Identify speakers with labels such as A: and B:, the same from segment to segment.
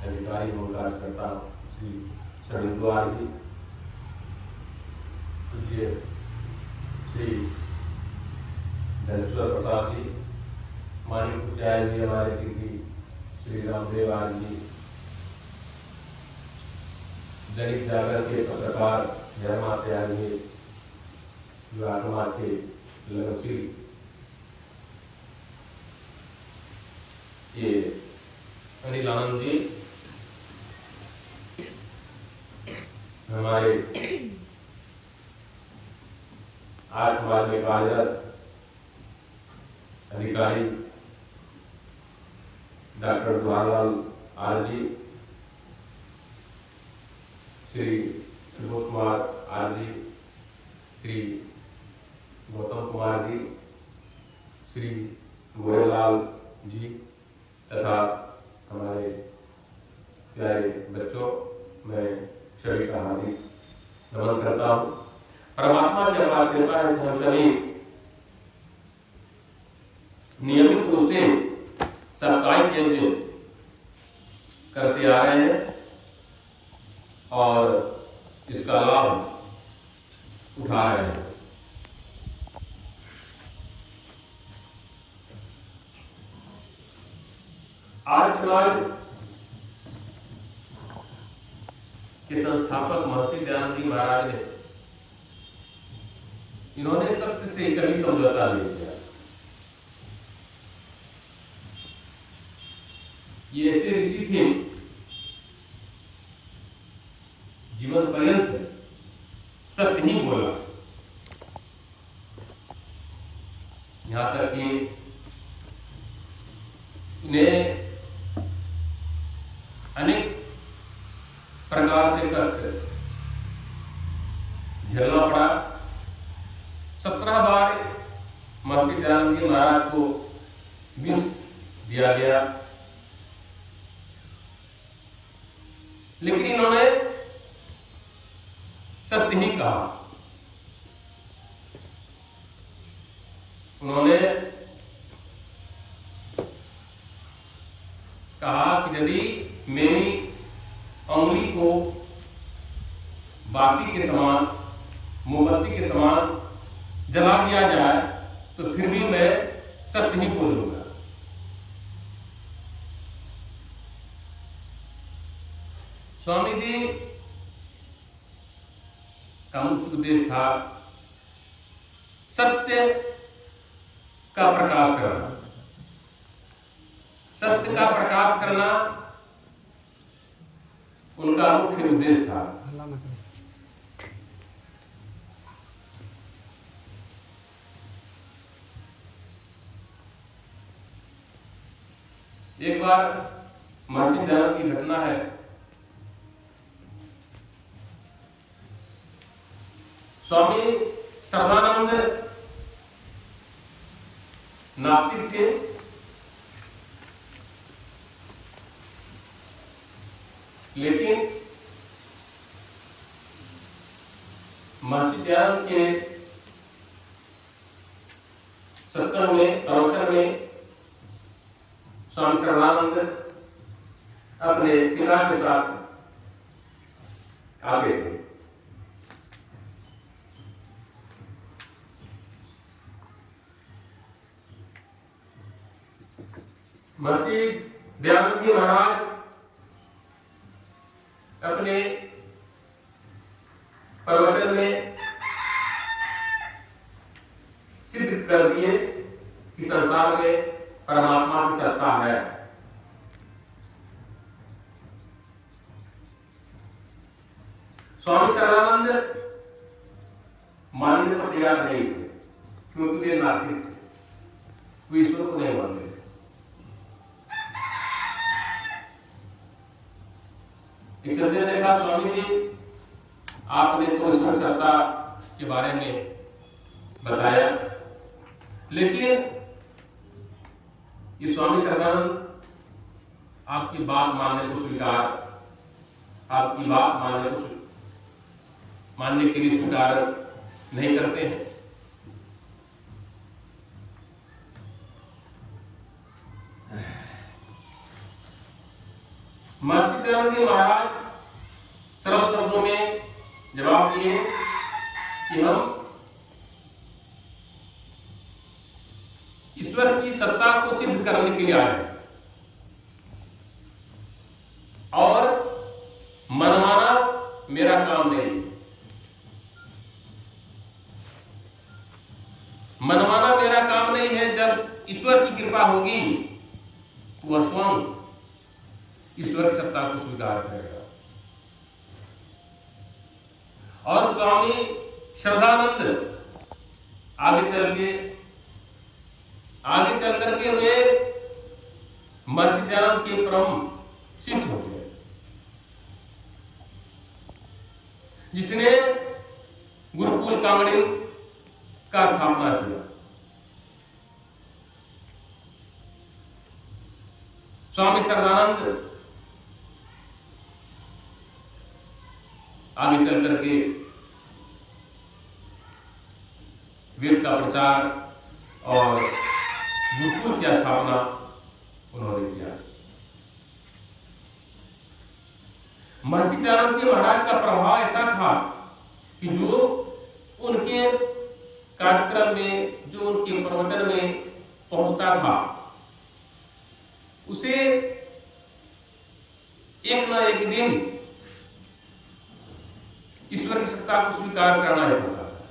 A: अधिकारी एवं कार्यकर्ता श्री शरणद्वार जी, पूज्य श्री धनेश्वर प्रसाद जी, माननीय कुशयाल जी, हमारे कीर्ति श्री रामदेव आज जी, दैनिक जागरण के पत्रकार जयमाते आदमी विवाह समाज के लगनशील ये अनिल आनंद जी, हमारे आज समाज में कार्यरत अधिकारी doctor Jawaharlal R ji, Shri Subodh Kumar R ji, Shri Gautam Kumar ji, Shri Gorelal ji तथा हमारे प्यारे बच्चों, मैं सभी का हार्दिक नमन करता हूँ। परमात्मा की अपार कृपा है कि हम सभी नियमित रूप से साप्ताहिक यज्ञ करते आ रहे हैं और इसका लाभ उठा रहे हैं। आज समाज के संस्थापक महर्षि दयानंद जी महाराज ने इन्होंने सत्य से कभी समझौता नहीं किया। ये ऐसे ऋषि थे जीवन पर्यंत सत्य ही बोला, यहां तक कि इन्हें अनेक प्रकार से कष्ट झेलना पड़ा। 17 बार महर्षि दयानंद जी महाराज को विष दिया गया, लेकिन इन्होंने सत्य ही कहा। उन्होंने कहा कि यदि मेरी उंगली को बाती के समान, मोमबत्ती के समान जला दिया जाए तो फिर भी मैं सत्य ही बोलूंगा। स्वामी जी का मुख्य उद्देश्य था सत्य का प्रकाश करना। सत्य का प्रकाश करना उनका मुख्य उद्देश्य था। एक बार महर्षि दयानंद की घटना है। स्वामी सर्वानंद नास्तिक थे, लेकिन महर्षि दयानंद के सत्संग में, प्रवचन में स्वामी सर्वानंद अपने पिता के साथ आते थे। महर्षि दयानंद जी महाराज अपने प्रवचन में सिद्ध कर दिए कि संसार में परमात्मा की सत्ता है। स्वामी सर्वानंद मानने को तैयार नहीं थे, क्योंकि वे नास्तिक थे, वे ईश्वर को नहीं मानते थे। एक संदेश देखा, स्वामी जी आपने तो ईश्वर सत्ता के बारे में बताया, लेकिन ये स्वामी सर्वानंद आपकी बात मानने को स्वीकार, आपकी बात मानने के लिए स्वीकार नहीं करते हैं। महर्षि दयानंद जी महाराज सरल शब्दों में जवाब दिए कि हम ईश्वर की सत्ता को सिद्ध करने के लिए आए हैं और मनमाना मेरा काम नहीं। मनमाना मेरा काम नहीं है। जब ईश्वर की कृपा होगी वह स्वयं ईश्वर की सत्ता को स्वीकार करेगा। और स्वामी श्रद्धानंद आगे चल करके वे महर्षि दयानंद के परम शिष्य होते हैं, जिसने गुरुकुल कांगड़ी का स्थापना किया। स्वामी श्रद्धानंद आगे चल करके वेद का प्रचार और गुरुकुल की स्थापना उन्होंने किया। महर्षि दयानंद जी महाराज का प्रभाव ऐसा था कि जो उनके कार्यक्रम में, जो उनके प्रवचन में पहुंचता था, उसे एक न एक दिन ईश्वर की सत्ता को स्वीकार करना ही पड़ता था।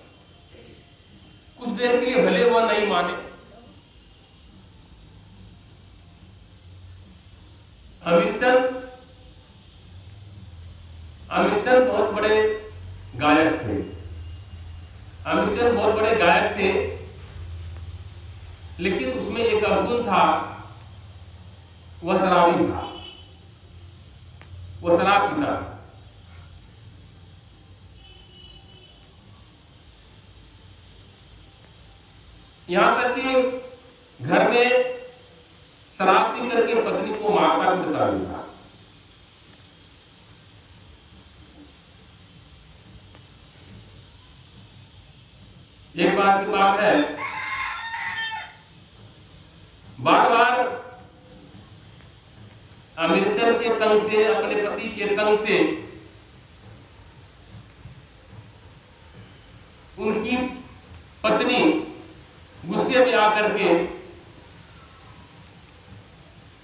A: कुछ देर के लिए भले वह नहीं माने। अमीरचंद बहुत बड़े गायक थे। अमीरचंद बहुत बड़े गायक थे, लेकिन उसमें एक अवगुण था, वह शराबी था, वह शराब पीता था। यहां तक कि घर में शराब पी करके पत्नी को मारता पीटता भी था। एक बार की बात है, बार बार अमीरचंद के तंग से, अपने पति के तंग से उनकी पत्नी गुस्से में आकर के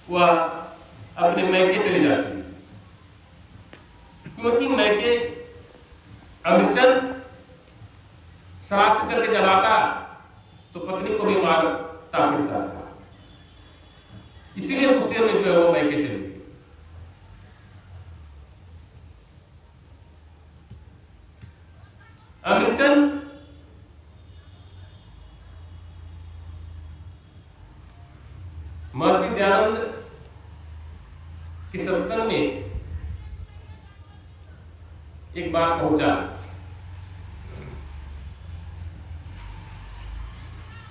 A: वह अपने मैके चली जाती है, क्योंकि मैके अमीरचंद शराब पी करके जब आता तो पत्नी को भी मारता पीटता था। इसीलिए गुस्से में जो है वो मैके चली गई। अमीरचंद महर्षि दयानंद के सत्संग में एक बार पहुंचा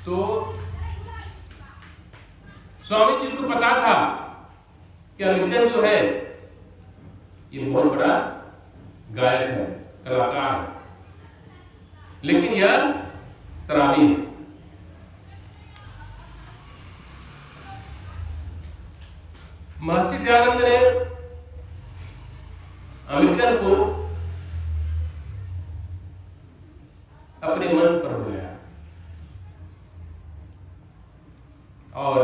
A: तो स्वामी जी को पता था कि अमीरचंद जो है ये बहुत बड़ा गायक है, कलाकार है, लेकिन यह शराबी है। महर्षि दयानंद ने अमीरचंद को अपने मंच पर बुलाया और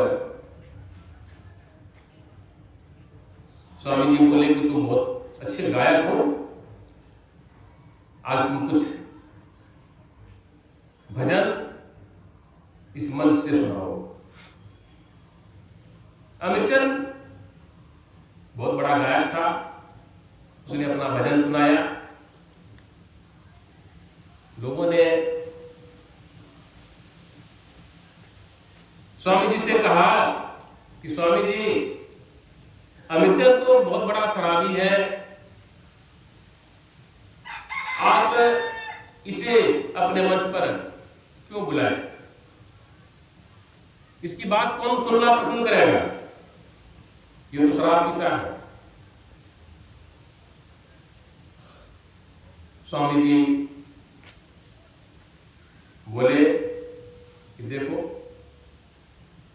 A: स्वामी जी बोले कि तुम बहुत अच्छे गायक हो, आज तुम कुछ भजन इस मंच से सुनाओ। अमीरचंद बहुत बड़ा गायक था, उसने अपना भजन सुनाया। लोगों ने स्वामी जी से कहा कि स्वामी जी, अमीरचंद तो बहुत बड़ा शराबी है, आप इसे अपने मंच पर क्यों बुलाए? इसकी बात कौन सुनना पसंद करेगा? ये तो शराब पीता है। स्वामी जी बोले कि देखो,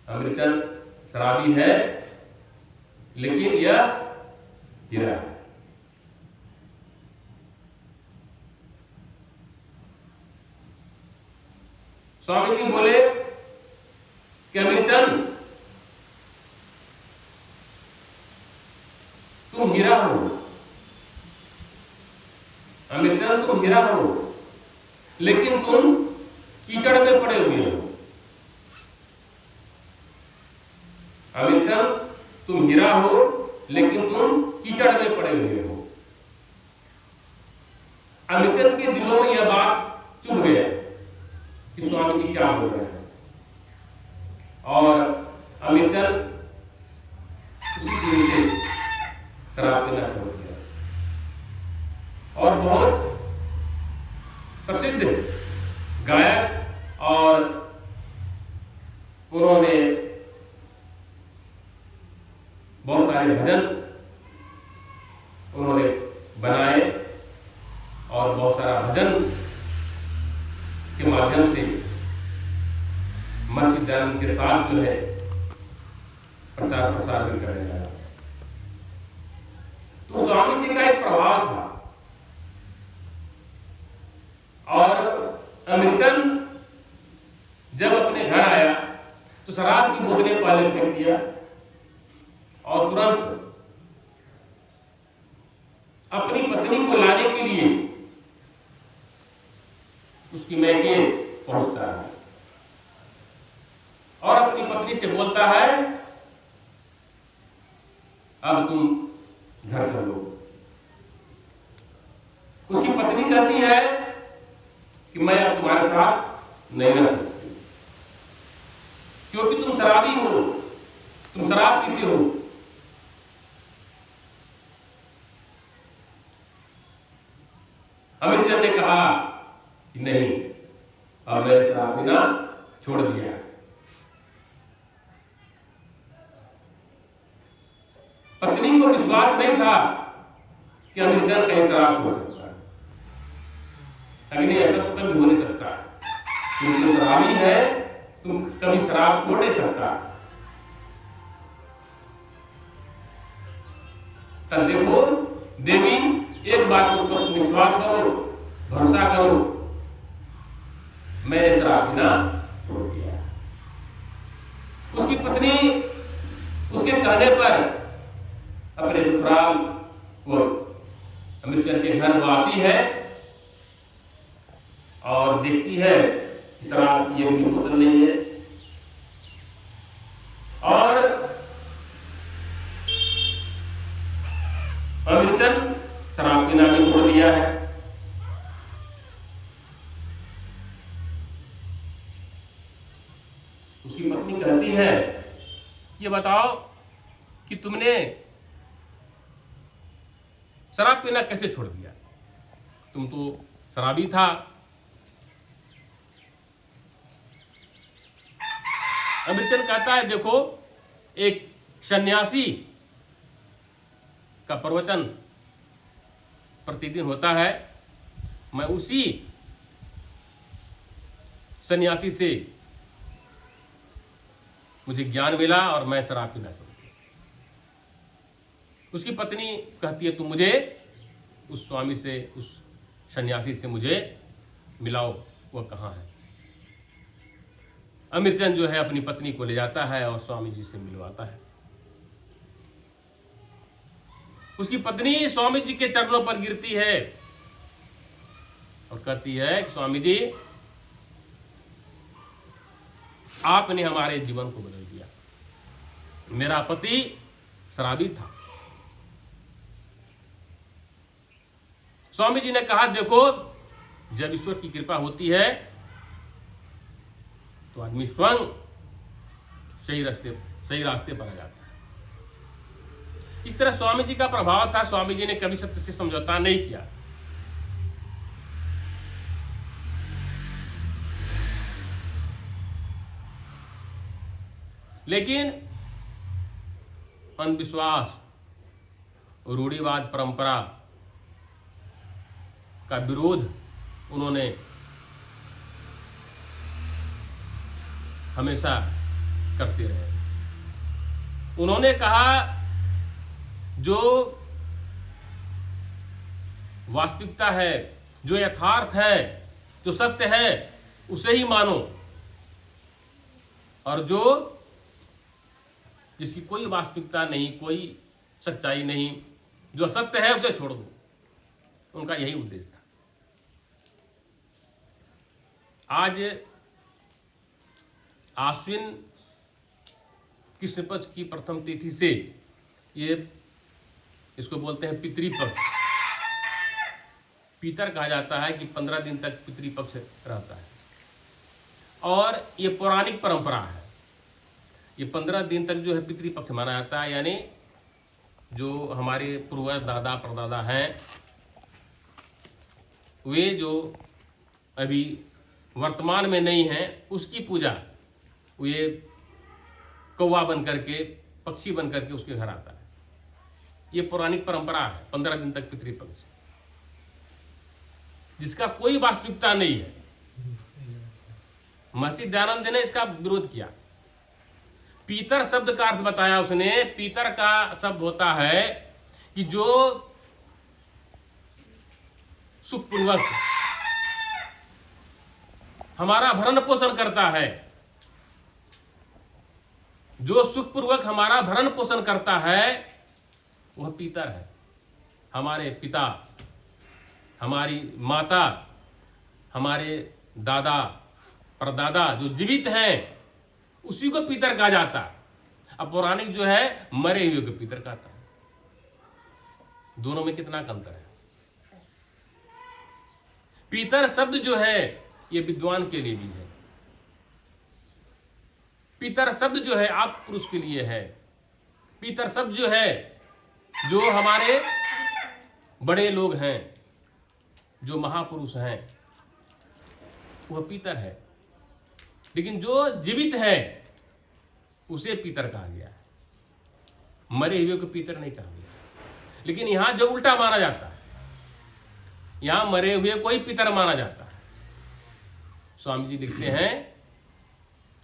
A: अमीरचंद शराबी है, लेकिन यह हीरा है। स्वामी जी बोले कि अमीरचंद, तुम हीरा हो, अमीरचंद तुम हीरा हो, लेकिन तुम कीचड़ में पड़े हुए हो। अमीरचंद तुम हीरा हो, लेकिन तुम कीचड़ में पड़े हुए हो। अमीरचंद के दिलों में यह बात चुभ गया कि स्वामी जी क्या बोल रहे हैं, और अमीरचंद उसी दिन से शराब पीना छोड़ दिया। और बहुत प्रसिद्ध गायक और उन्होंने बहुत सारे भजन उन्होंने बनाए और बहुत सारा भजन के माध्यम से मस्जिद दान के साथ जो है प्रचार प्रसार भी करने लगा। तो स्वामी जी का एक प्रभाव था। और अमीरचंद जब अपने घर आया तो शराब की बोतलें पहले फेंक दिया और तुरंत अपनी पत्नी को लाने के लिए उसकी मैके पहुंचता है और अपनी पत्नी से बोलता है, अब तुम घर चलो। उसकी पत्नी कहती है कि मैं अब तुम्हारे साथ नहीं रह सकती, क्योंकि तुम शराबी हो, तुम शराब पीते हो। अमीरचंद ने कहा कि नहीं, अब मैंने शराब पीना छोड़ दिया। पत्नी को विश्वास नहीं था कि अमीरचंद कहीं शराब छोड़ सकता है। अग्नि ऐसा तो कभी हो नहीं सकता, क्योंकि तुम शराबी है, तुम कभी शराब छोड़ नहीं सकता। तब देखो देवी, एक बात के ऊपर विश्वास करो, भरोसा करो, मैंने शराब पीना छोड़ दिया। उसकी पत्नी उसके कहने पर अपने ससुराल को अमीरचंद के घर वो आती है और देखती है कि शराब की एक भी बोतल नहीं है और अमीरचंद शराब पीना भी छोड़ दिया है। उसकी पत्नी कहती है, ये बताओ कि तुमने शराब पीना कैसे छोड़ दिया? तुम तो शराबी था। अमीरचंद कहता है, देखो, एक सन्यासी का प्रवचन प्रतिदिन होता है, मैं उसी सन्यासी से मुझे ज्ञान मिला और मैं शराब पीना छोड़ दिया। उसकी पत्नी कहती है, तुम मुझे उस स्वामी से, उस सन्यासी से मुझे मिलाओ, वह कहाँ है? अमीरचंद जो है अपनी पत्नी को ले जाता है और स्वामी जी से मिलवाता है। उसकी पत्नी स्वामी जी के चरणों पर गिरती है और कहती है, स्वामी जी, आपने हमारे जीवन को बदल दिया। मेरा पति शराबी था। स्वामी जी ने कहा, देखो, जब ईश्वर की कृपा होती है तो आदमी स्वयं सही रास्ते पर आ जाता है। इस तरह स्वामी जी का प्रभाव था। स्वामी जी ने कभी सत्य से समझौता नहीं किया। लेकिन अंधविश्वास, रूढ़िवाद, परंपरा का विरोध उन्होंने हमेशा करते रहे। उन्होंने कहा, जो वास्तविकता है, जो यथार्थ है, जो सत्य है, उसे ही मानो, और जो जिसकी कोई वास्तविकता नहीं, कोई सच्चाई नहीं, जो असत्य है, उसे छोड़ दो। उनका यही उद्देश्य था। आज आश्विन कृष्ण पक्ष की प्रथम तिथि से ये इसको बोलते हैं पितृपक्ष। पितर कहा जाता है कि 15 दिन तक पितृपक्ष रहता है, और ये पौराणिक परंपरा है। ये 15 दिन तक जो है पितृपक्ष माना जाता है, यानी जो हमारे पूर्वज दादा परदादा हैं, वे जो अभी वर्तमान में नहीं हैं, उसकी पूजा वे कौवा बन करके, पक्षी बन करके उसके घर आता है। ये पौराणिक परंपरा है, 15 दिन तक पितृपक्ष, जिसका कोई वास्तविकता नहीं है। महर्षि दयानंद ने इसका विरोध किया। पीतर शब्द का अर्थ बताया उसने। पीतर का शब्द होता है कि जो सुखपूर्वक हमारा भरण पोषण करता है, जो सुखपूर्वक हमारा भरण पोषण करता है, वह पीतर है। हमारे पिता, हमारी माता, हमारे दादा परदादा जो जीवित हैं, उसी को पीतर कहा जाता है। अब पौराणिक जो है मरे हुए को पीतर कहता है। दोनों में कितना अंतर है। पीतर शब्द जो है ये विद्वान के लिए भी है। पीतर शब्द जो है आप पुरुष के लिए है। पीतर शब्द जो है जो हमारे बड़े लोग हैं, जो महापुरुष हैं, वह पीतर है। लेकिन जो जीवित है उसे पीतर कहा गया है, मरे हुए को पीतर नहीं कहा गया। लेकिन यहां जो उल्टा माना जाता है, यहां मरे हुए को ही पीतर माना जाता है। स्वामी जी लिखते हैं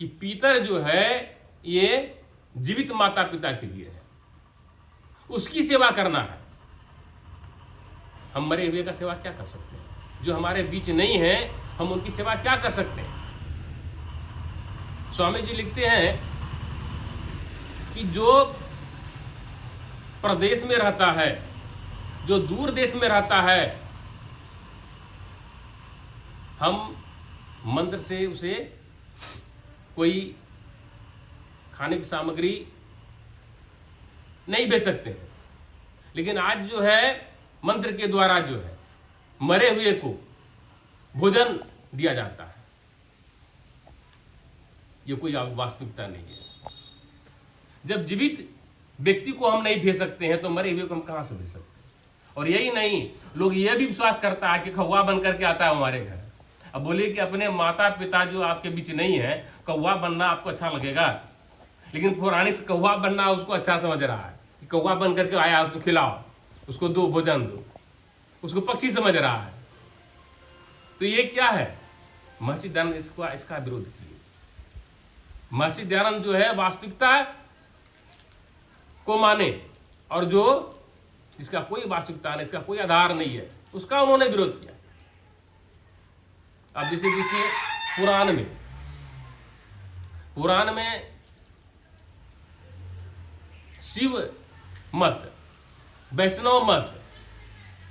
A: कि पीतर जो है ये जीवित माता पिता के लिए है, उसकी सेवा करना है। हम मरे हुए का सेवा क्या कर सकते हैं? जो हमारे बीच नहीं है, हम उनकी सेवा क्या कर सकते हैं? स्वामी जी लिखते हैं कि जो प्रदेश में रहता है, जो दूर देश में रहता है, हम मंत्र से उसे कोई खाने की सामग्री नहीं भेज सकते हैं। लेकिन आज जो है मंत्र के द्वारा जो है मरे हुए को भोजन दिया जाता है। ये कोई वास्तविकता नहीं है। जब जीवित व्यक्ति को हम नहीं भेज सकते हैं तो मरे हुए को हम कहां से भेज सकते हैं? और यही नहीं, लोग ये भी विश्वास करता है कि कौवा बन करके आता है हमारे घर। अब बोलिए कि अपने माता पिता जो आपके बीच नहीं है, कौवा बनना आपको अच्छा लगेगा, लेकिन पौराणिक से कौवा बनना उसको अच्छा समझ रहा है कि कौवा बन करके आया, उसको खिलाओ, उसको दो, भोजन दो, उसको पक्षी समझ रहा है। तो ये क्या है? महर्षि दयानंद इसका विरोध किए। महर्षि दयानंद जो है वास्तविकता को माने, और जो जिसका कोई वास्तविकता नहीं, इसका कोई आधार नहीं है, उसका उन्होंने विरोध किया। अब जैसे देखिए पुराण में शिव मत, वैष्णव मत,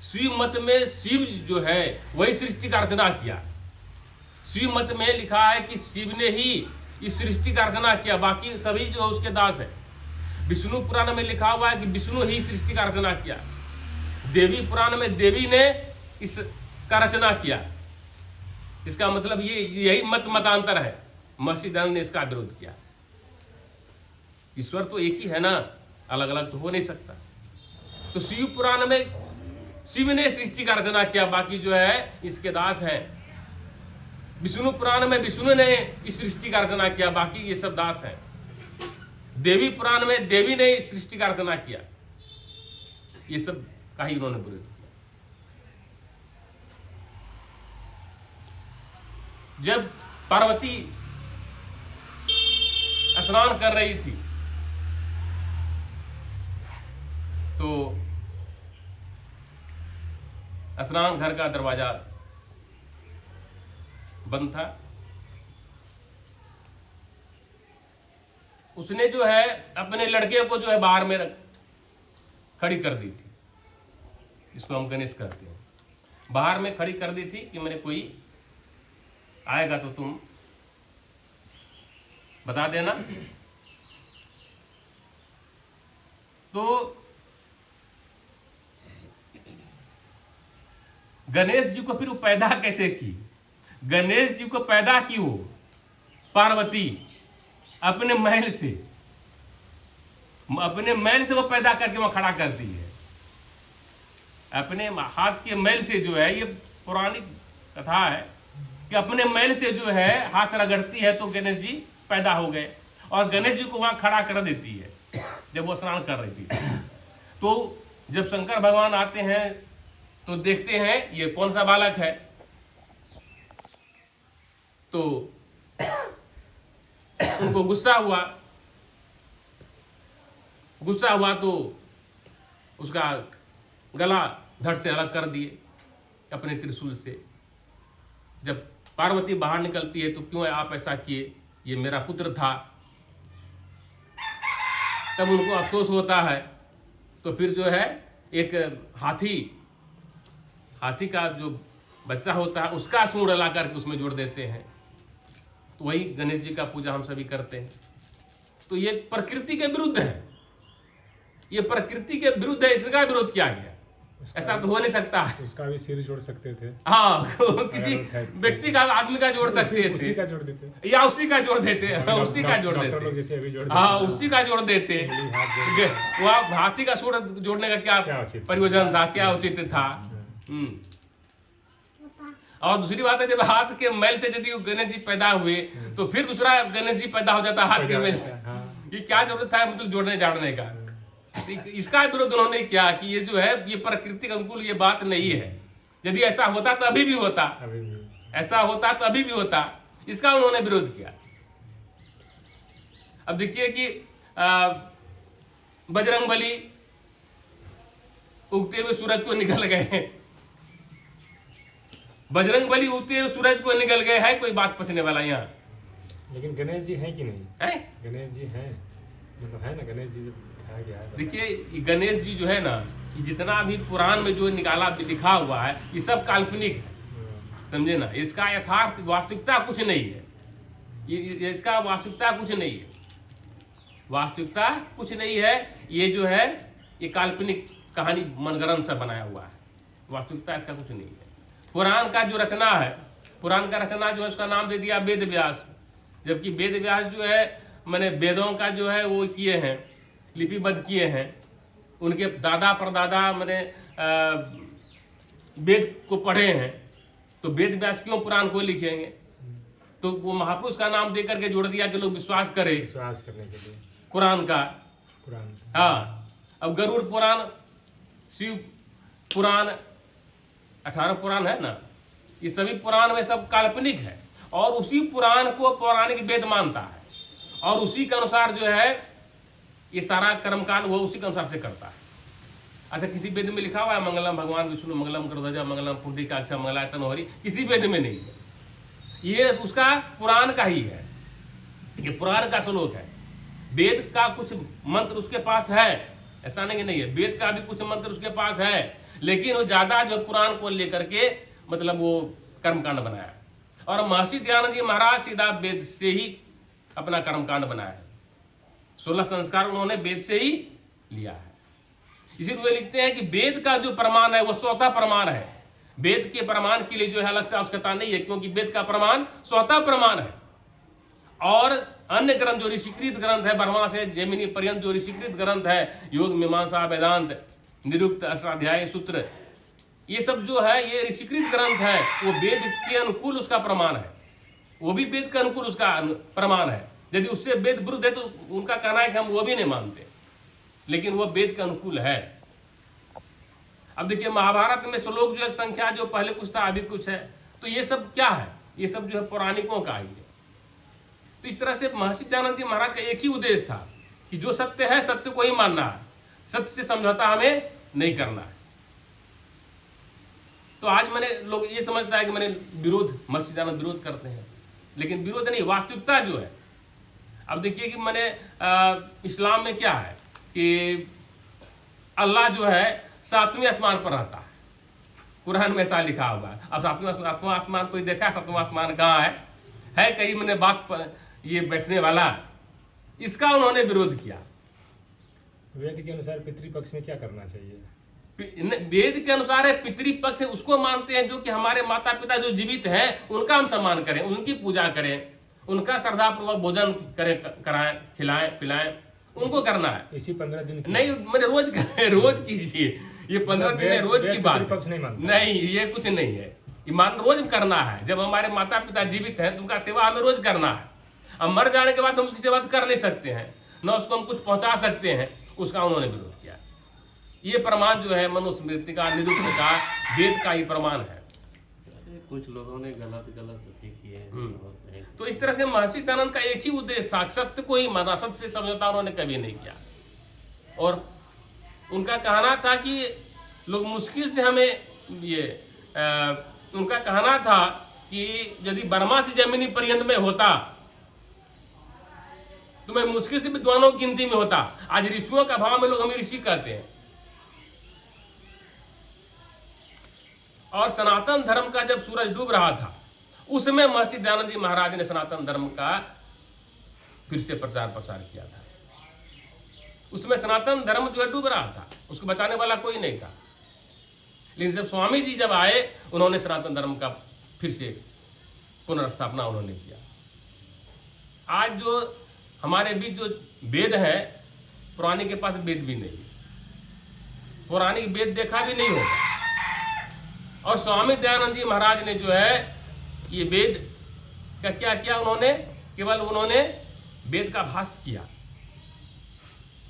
A: शिव मत में शिव जो है वही सृष्टि का रचना किया। शिव मत में लिखा है कि शिव ने ही इस सृष्टि का रचना किया, बाकी सभी जो उसके दास है। विष्णु पुराण में लिखा हुआ है कि विष्णु ही सृष्टि का रचना किया। देवी पुराण में देवी ने इस का रचना किया। इसका मतलब ये यही मतांतर है। महर्षि दयानंद ने इसका विरोध किया। ईश्वर तो एक ही है ना, अलग अलग तो हो नहीं सकता। तो शिव पुराण में शिव ने सृष्टि का रचना किया, बाकी जो है इसके दास हैं। विष्णु पुराण में विष्णु ने इस सृष्टि का रचना किया, बाकी ये सब दास हैं। देवी पुराण में देवी ने इस सृष्टि का रचना किया। ये सब का ही उन्होंने विरोध किया। जब पार्वती स्नान कर रही थी तो स्नान घर का दरवाजा बंद था। उसने जो है अपने लड़के को जो है बाहर में खड़ी कर दी थी, इसको हम गणेश कहते हैं, बाहर में खड़ी कर दी थी कि मैंने कोई आएगा तो तुम बता देना। तो गणेश जी को फिर वो पैदा कैसे की? गणेश जी को पैदा की वो पार्वती अपने महल से, अपने मैल से वो पैदा करके वहां खड़ा करती है, अपने हाथ के मैल से जो है, ये पौराणिक कथा है कि अपने मैल से जो है हाथ रगड़ती है तो गणेश जी पैदा हो गए, और गणेश जी को वहां खड़ा कर देती है जब वो स्नान कर रही थी। तो जब शंकर भगवान आते हैं तो देखते हैं ये कौन सा बालक है, तो उनको गुस्सा हुआ तो उसका गला धड़ से अलग कर दिए अपने त्रिशूल से। जब पार्वती बाहर निकलती है तो क्यों आप ऐसा किए, ये मेरा पुत्र था। तब उनको अफसोस होता है, तो फिर जो है एक हाथी का जो बच्चा होता है उसका सूंड ला करके उसमें जोड़ देते हैं। तो वही गणेश जी का पूजा हम सभी करते हैं। तो ये प्रकृति के विरुद्ध है, ये प्रकृति के विरुद्ध है, इसका विरोध किया गया। ऐसा तो हो नहीं सकता है।
B: उसका भी सिर जोड़ सकते थे,
A: हाँ, किसी व्यक्ति का, आदमी का जोड़ सकते थे,
B: उसी का जोड़ देते,
A: या उसी का जोड़ देते, उसी का जोड़ देते,
B: जैसे अभी जोड़ देते,
A: हाँ उसी का जोड़ देते। वह हाथी का सूंड जोड़ने का क्या प्रयोजन था, क्या उचित था। और दूसरी बात है, जब हाथ के मैल से यदि गणेश जी पैदा हुए तो फिर दूसरा गणेश जी पैदा हो जाता हाथ के मैल से। ये क्या जरूरत था मतलब जोड़ने जाड़ने का। इसका विरोध उन्होंने किया कि ये जो है ये प्रकृति के अनुकूल ये बात नहीं है। यदि ऐसा होता तो अभी भी होता, ऐसा होता तो अभी भी होता, इसका उन्होंने विरोध किया। अब देखिए कि बजरंगबली उगते हुए सूरज को निकल गए, बजरंगबली उगते हुए सूरज को निकल गए, है कोई बात पूछने वाला यहाँ?
B: लेकिन गणेश जी हैं कि नहीं
A: है?
B: गणेश जी हैं, मतलब है ना, गणेश जी जो गया है।
A: देखिए गणेश जी जो है ना, जितना भी पुराण में जो निकाला लिखा हुआ है ये सब काल्पनिक, समझे ना, इसका यथार्थ वास्तविकता कुछ नहीं है। ये इसका वास्तविकता कुछ नहीं है, वास्तविकता कुछ नहीं है। ये जो है ये काल्पनिक कहानी मनगढ़ंत से बनाया हुआ है, वास्तविकता इसका कुछ नहीं है। पुराण का जो रचना है, पुराण का रचना जो है उसका नाम दे दिया वेद व्यास, जबकि वेद व्यास जो है मैंने वेदों का जो है वो किए हैं, लिपिबद्ध किए हैं। उनके दादा परदादा मैंने वेद को पढ़े हैं, तो वेद व्यास क्यों पुराण को लिखेंगे? तो वो महापुरुष का नाम देकर के जोड़ दिया कि लोग विश्वास करें,
B: विश्वास करने के लिए
A: कुरान का।
B: कुरान,
A: हाँ, अब गरुड़ पुराण, शिव पुराण, 18 पुराण है ना, ये सभी पुराण में सब काल्पनिक है, और उसी पुराण को पौराणिक वेद मानता है, और उसी के अनुसार जो है ये सारा कर्मकांड वो उसी के अनुसार से करता है। अच्छा, किसी वेद में लिखा हुआ है मंगलम भगवान विष्णु मंगलम करोध्वजा मंगलम पुंडरीकाक्ष मंगलायतन हरि? किसी वेद में नहीं है, ये उसका पुराण का ही है, ये पुराण का श्लोक है। वेद का कुछ मंत्र उसके पास है, ऐसा नहीं है, वेद का भी कुछ मंत्र उसके पास है, लेकिन वो ज्यादा जो पुराण को लेकर के मतलब वो कर्मकांड बनाया। और महर्षि दयानंद जी महाराज सीधा वेद से ही अपना कर्मकांड बनाया है, 16 संस्कार उन्होंने वेद से ही लिया है। इसीलिए वे लिखते हैं कि वेद का जो प्रमाण है वो स्वतः प्रमाण है, वेद के प्रमाण के लिए जो है अलग से आवश्यकता नहीं है, क्योंकि वेद का प्रमाण स्वतः प्रमाण है। और अन्य ग्रंथ जो ऋषिकृत ग्रंथ है, ब्रह्मा से जैमिनी पर्यंत जो ऋषिकृत ग्रंथ है, योग मीमांसा वेदांत निरुक्त अष्टाध्यायी सूत्र, ये सब जो है ये ऋषिकृत ग्रंथ है, वो वेद के अनुकूल उसका प्रमाण है, वो भी वेद के अनुकूल उसका प्रमाण है। यदि उससे वेद विरुद्ध है तो उनका कहना है कि हम वो भी नहीं मानते, लेकिन वो वेद के अनुकूल है। अब देखिए महाभारत में श्लोक जो एक संख्या जो पहले कुछ था अभी कुछ है, तो ये सब क्या है, ये सब जो है पौराणिकों का ही है। तो इस तरह से महर्षि दयानंद जी महाराज का एक ही उद्देश्य था कि जो सत्य है सत्य को ही मानना है, सत्य से समझौता हमें नहीं करना है। तो आज मैंने लोग ये समझता है कि मैंने विरोध, मस्जिद जाना विरोध करते हैं, लेकिन विरोध नहीं, वास्तविकता जो है। अब देखिए कि मैंने इस्लाम में क्या है कि अल्लाह जो है 7वें आसमान पर रहता है, कुरान में ऐसा लिखा हुआ है। अब 7वां आसमान कोई देखा है? 7वां आसमान कहाँ है कहीं मैंने बात पर ये बैठने वाला, इसका उन्होंने विरोध किया।
B: वेद के अनुसार पितृपक्ष में क्या करना चाहिए?
A: वेद के अनुसार है पितृपक्ष है, उसको मानते हैं जो कि हमारे माता पिता जो जीवित हैं उनका हम सम्मान करें, उनकी पूजा करें, उनका श्रद्धापूर्वक भोजन करें, कराएं, खिलाएं पिलाएं, उनको करना है।
B: इसी 15 दिन
A: नहीं, मैंने रोज रोज कीजिए, ये 15 दिन में रोज की बात नहीं, ये कुछ नहीं है, ईमान रोज करना है। जब हमारे माता पिता जीवित हैं तो उनका सेवा हमें रोज करना है। अब मर जाने के बाद हम उसकी सेवा कर नहीं सकते हैं, न उसको हम कुछ पहुंचा सकते हैं, उसका उन्होंने विरोध किया। ये प्रमाण जो है मनुस्मृति का, निरुक्त का, वेद का ही प्रमाण है।
C: कुछ लोगों ने गलत किए हैं।
A: तो इस तरह से महर्षि दयानंद का एक ही उद्देश्य था, सत्य को ही माना, सत्य से समझौता उन्होंने कभी नहीं किया। और उनका कहना था कि लोग मुश्किल से हमें उनका कहना था कि यदि बर्मा से जमीनी पर्यंत में होता तो मैं मुश्किल से विद्वानों की गिनती में होता। आज ऋषियों का भाव में लोग हमें ऋषि कहते हैं। और सनातन धर्म का जब सूरज डूब रहा था उसमें महर्षि दयानंद जी महाराज ने सनातन धर्म का फिर से प्रचार प्रसार किया था। उसमें सनातन धर्म जो है डूब रहा था, उसको बचाने वाला कोई नहीं था। लेकिन जब स्वामी जी जब आए, उन्होंने सनातन धर्म का फिर से पुनर्स्थापना उन्होंने किया। आज जो हमारे बीच जो वेद है, पुराने के पास वेद भी नहीं, पौराणिक वेद देखा भी नहीं होगा। और स्वामी दयानंद जी महाराज ने जो है ये वेद का क्या किया, केवल उन्होंने वेद का भाष्य किया,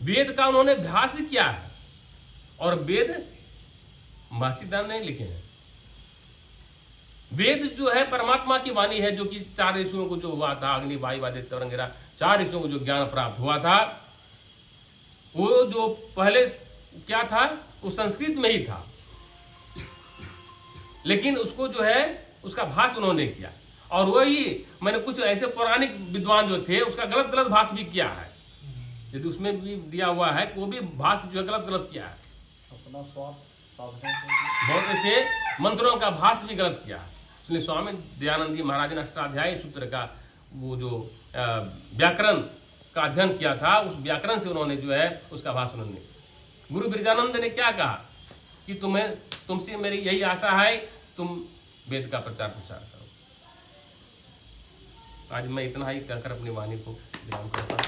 A: वेद का उन्होंने भाष्य किया है। और वेद महर्षि दयानंद ने लिखे हैं। वेद जो है परमात्मा की वाणी है, जो कि 4 ऋषियों को जो हुआ था, अग्नि वायु आदित्य वगैरह 4 ऋषियों को जो ज्ञान प्राप्त हुआ था, वो जो पहले क्या था, वो संस्कृत में ही था, लेकिन उसको जो है उसका भाष्य उन्होंने किया। और वही मैंने कुछ ऐसे पौराणिक विद्वान जो थे उसका गलत भाष्य भी किया है, यदि उसमें भी दिया हुआ है वो भी भाष्य जो है गलत किया है।
D: अपना स्वार्थ साधने
A: बहुत ऐसे मंत्रों का भाष्य भी गलत किया है। इसलिए स्वामी दयानंद जी महाराज ने अष्टाध्यायी सूत्र का वो जो व्याकरण का अध्ययन किया था, उस व्याकरण से उन्होंने जो है उसका भाष्य उन्होंने। गुरु बिरजानंद ने क्या कहा कि तुमसे मेरी यही आशा है, तुम वेद का प्रचार प्रसार करो। आज मैं इतना ही कहकर अपनी वाणी को विराम करता हूँ।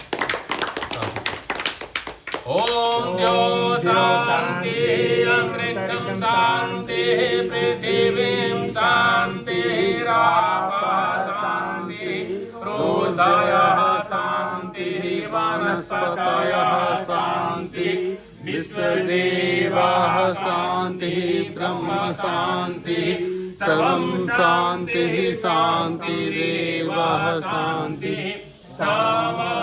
A: ओम द्यो शांति अंतरिक्षं शांति पृथिवीं शांति रापः शांति रोषायः शांति वनस्पतयः शांति
E: विश्वदेवाः शान्तिः ब्रह्म शान्तिः सर्वं शान्तिः शान्तिरेव शान्तिः
A: सामा